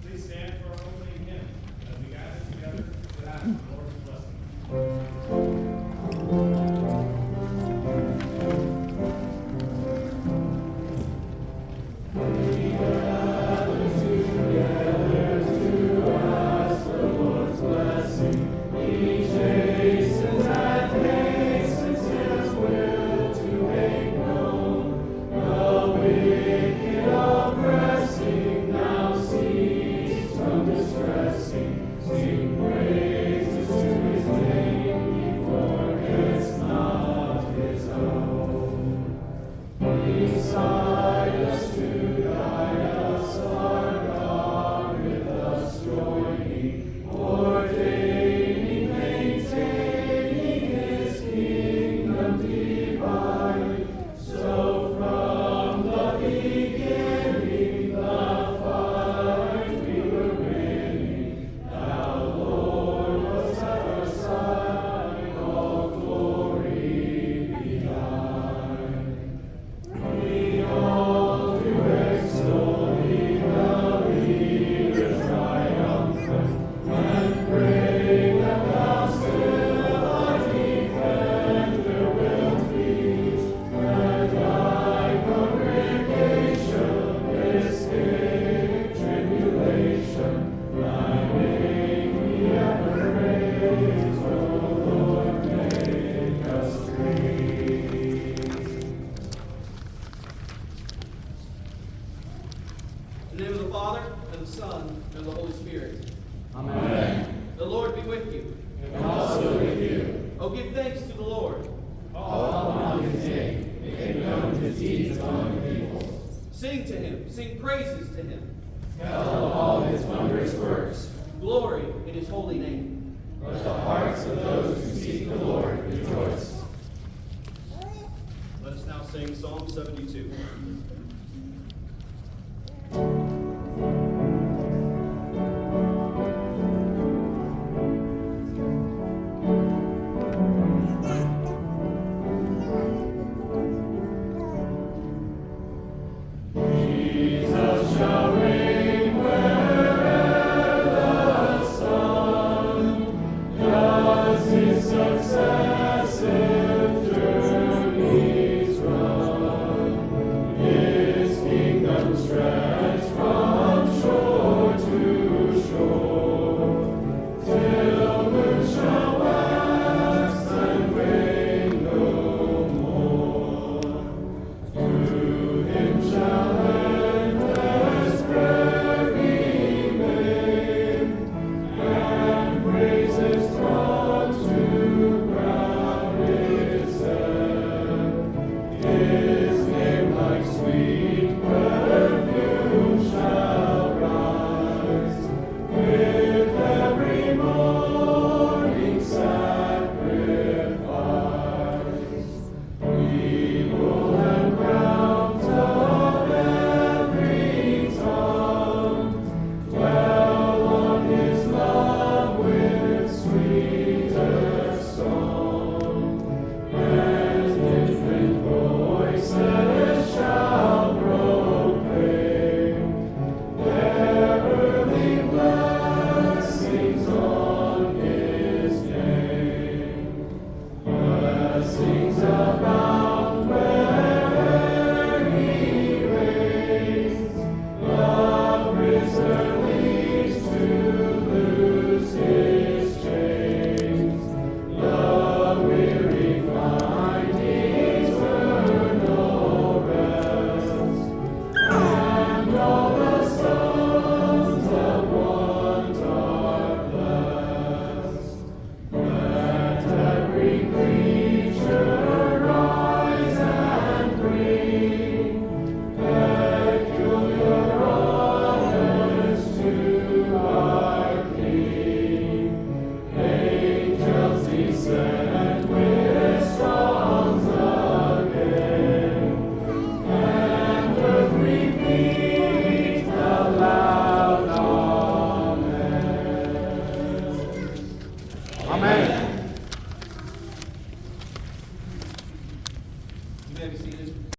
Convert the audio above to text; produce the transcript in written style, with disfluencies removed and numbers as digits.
Please stand for our opening hymn as we gather together to ask the Lord's blessing. In the name of the Father, and the Son, and the Holy Spirit. Amen. The Lord be with you. And also with you. Oh, give thanks to the Lord. Call upon his name, make known his deeds among the people. Sing to him, sing praises to him. Tell of all his wondrous works. Glory in his holy name. Let the hearts of those who seek the Lord rejoice. Let us now sing Psalm 72.